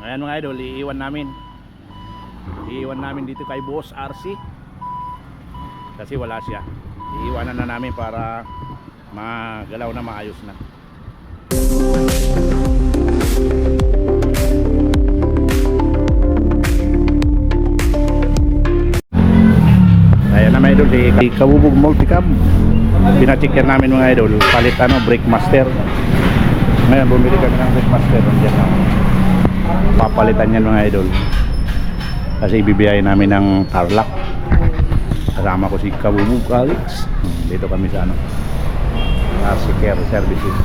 Ayan mga idol, iiwan namin dito kay Boss RC kasi wala siya. Iiwanan na namin para magalaw na maayos na. Ayan na mga idol, si Kabubog Multicam. Pinacheck yan namin mga idol, palit brake master. Ngayon bumili kami ng brake master. Diyan na papalitan yan mga idol kasi ibibiyahin namin ng Tarlac. Kasama ko si Kabubog Alex. Dito kami sa RC Care Services.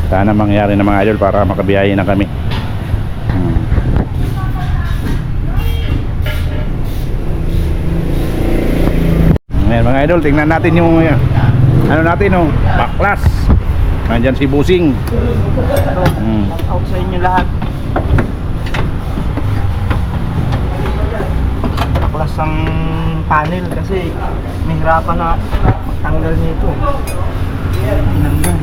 Sana mangyari na mga idol para makabiyahin na kami. Ngayon mga idol, tingnan natin yung backlash. Nandyan si Busing. Out sa inyo lahat. Baklas ang panel kasi mahirapan na magtanggal nito. Tinanggal.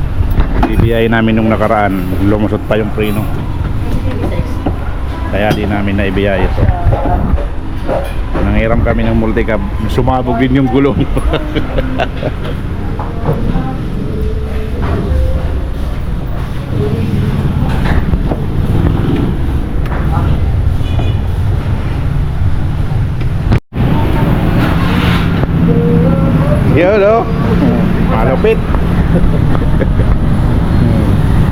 Bibiyahin namin nung nakaraan, lumusot pa yung preno. Kaya di namin naibiyahe ito. Nangiram kami ng multicab, sumabog din yung gulong. Yun malupit.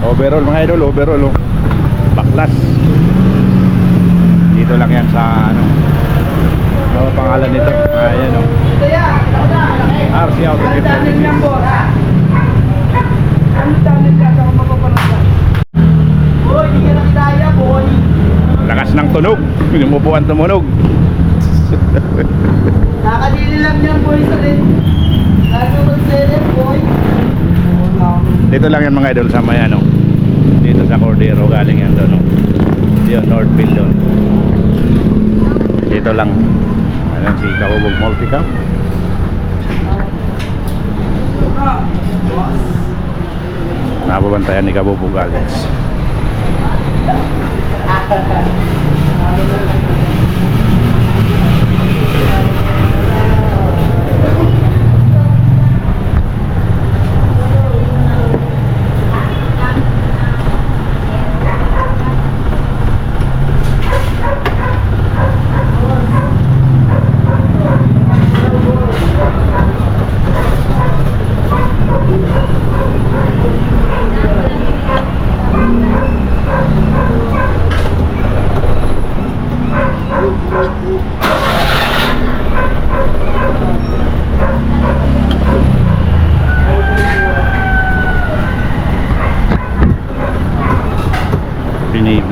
Overall mga idol, overall backlash. Dito lang yan sa ano pangalan nito? Ayan RC Auto Services. Lakas ng tunog, lumubuan tumunog. Nakadili lang yan boy sa rin. Lalo mag-seller boy. Dito lang yan mga idol sa may dito sa Cordero, galing yan doon yun, Northfield doon. Dito lang. Ayan si Kabubog Multicam. Nababantayan ni Kabubog Alex.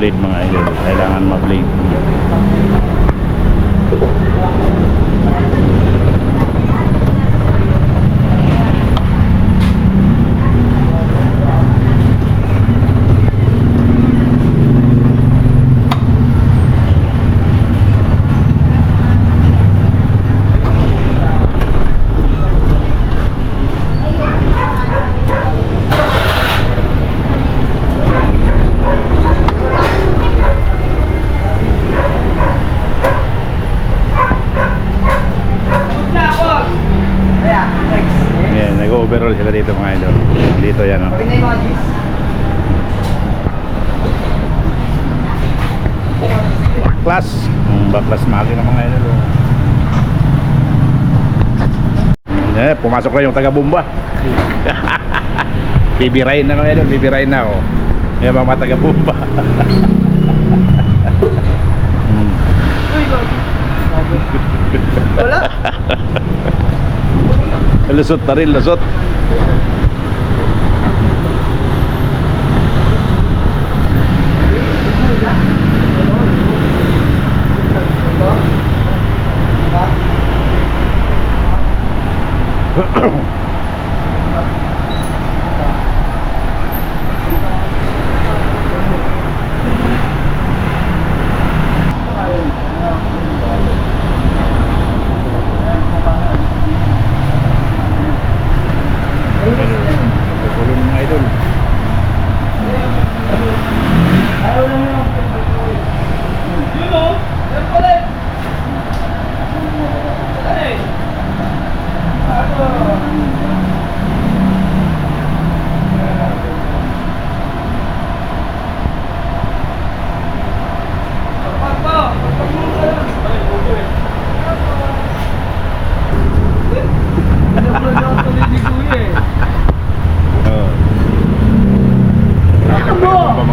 Blade mga idol, kailangan ma-blade. Overall sila dito mga idol. Dito yan Backlash makina mga idol. Pumasok na yung taga-bomba. Bibirain na mga idol, bibirain na yung mga taga-bomba. Wala. Lusot na rin, lusot.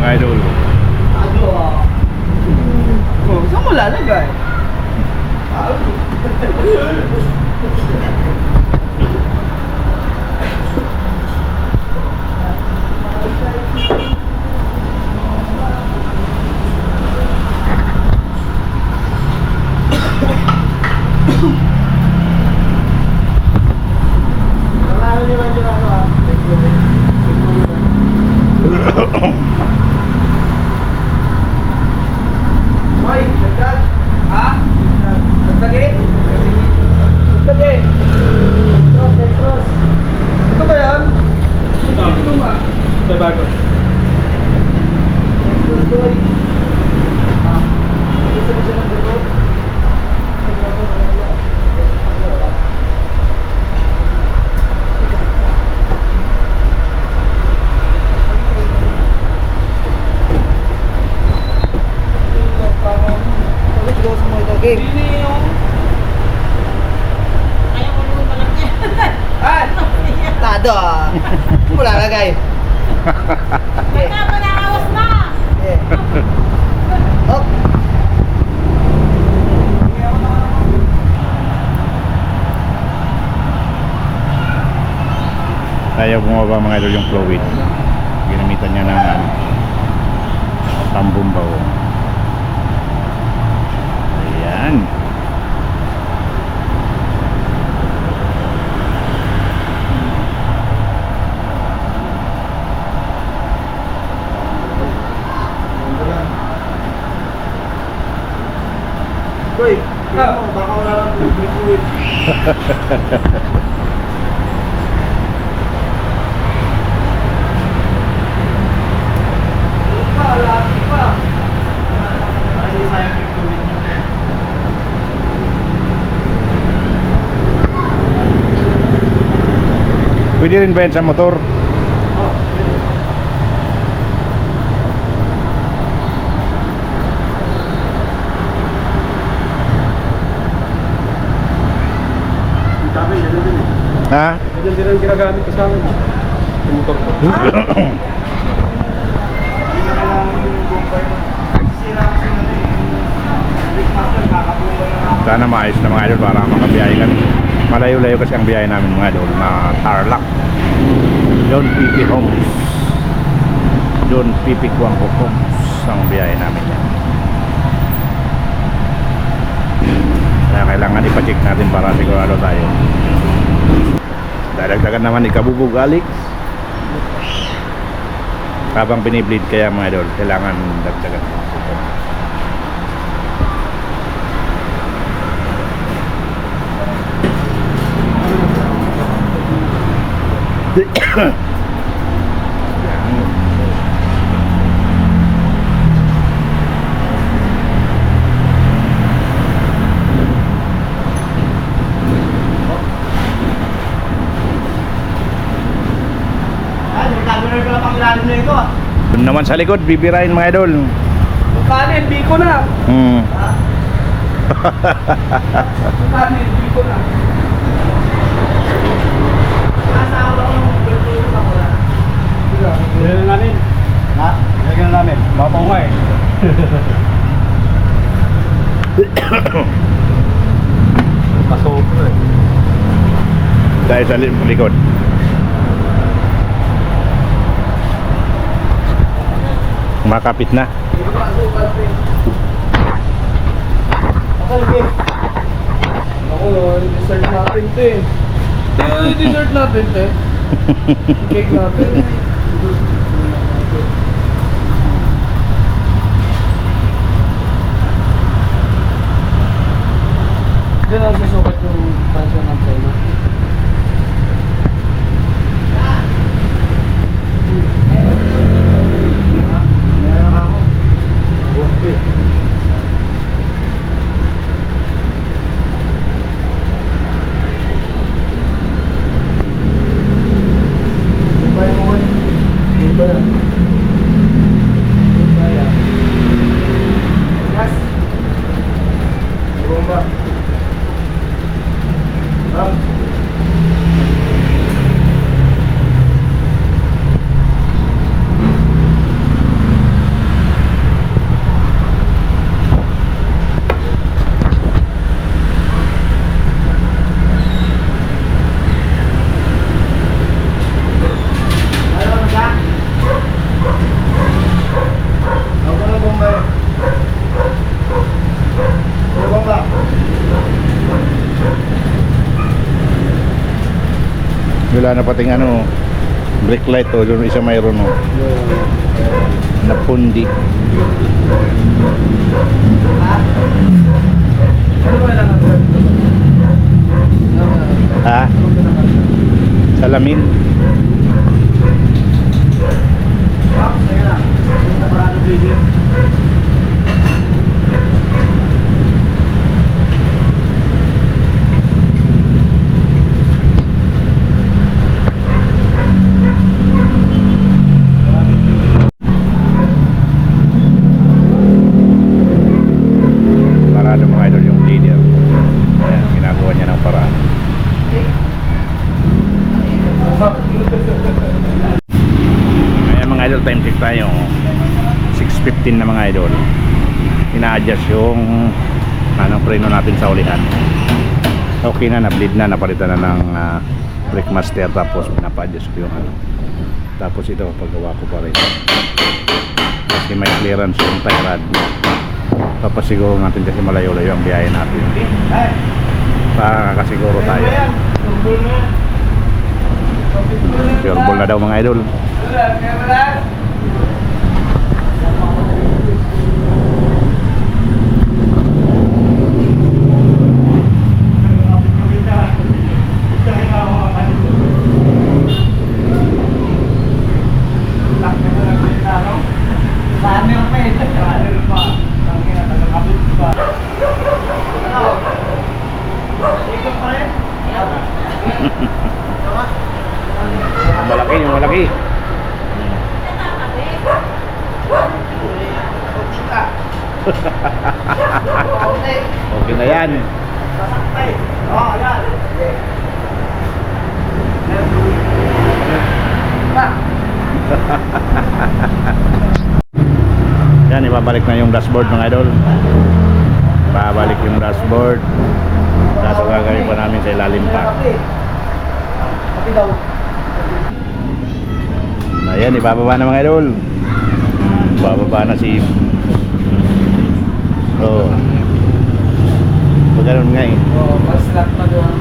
mga idol. Oh, saan mo lalagay? Hoy, dagdag. Ha? Dagdagin? Dagdagin. Cross. Ito ba yan? Ito ba? Ito bago. Isa ba siya ng gato? Tado ah. Wala lagay. Nakakawas na! Hop. Ayaw bumaba mga idol yung fluid. Ginamitan niya ng tambumbaw. Ayan. Hoy, baka wala lang liquid. Pwede rin ba yan sa motor? Ha? Ganyan din ang ginagamit ko sa amin. Yung motor ko. Sana maayos na mga idol para makabiyahe kami. Malayo-layo kasi ang biyahe namin mga idol na Tarlac. John P.P. Homes. John P.P. Kuangko Homes ang biyahe namin yan. Kaya kailangan ipacheck natin para sigurado tayo. Dadagdagan naman ni Kabubog Alex. Habang binibleed kaya mga idol, kailangan dagdagan. Doon naman sa likod, bibirain mga idol. Kanin, biko na. Kanin, biko na. Nasa ako lang ng berturo ka wala. Lagyan na namin. Ha? Lagyan na namin. Mapaw nga eh. Pasok eh. Dahil sa likod. Makapit na. Ako, dessert natin ito eh. Dessert natin ito eh. Cake natin. Diyan ako susukat yung pansyon ng sa'yo. Wala na pating ano, brake light o, yung isa mayroon o. Na pundi. Ano ba lang ang Ha? Salamin. Sige lang. Parang video. Parado mga idol yung leader. Ayan, ginagawa niya ng paraan. Ayan mga idol, time check tayo. 6:15 na mga idol. Ina-adjust yung preno natin sa ulihan. Okay na, na-bleed na, napalitan na ng brake master, tapos pinapa-adjust ko yung ano. Tapos ito, paggawa ko pa rin. Kasi may clearance yung tie rod. Papasiguro natin kasi malayo-layo ang biyahe natin. Pakakasiguro tayo. Pure ball na daw mga idol. Malaki, yung malaki. Okay na yan. Yan, ibabalik na yung dashboard mga idol. Babalik yung dashboard. Kaso gagawin pa namin sa ilalim pa. Ayan, ibababa na mga idol. Bababa na si oh. Pagkaroon nga eh. Oh, mas lahat na doon.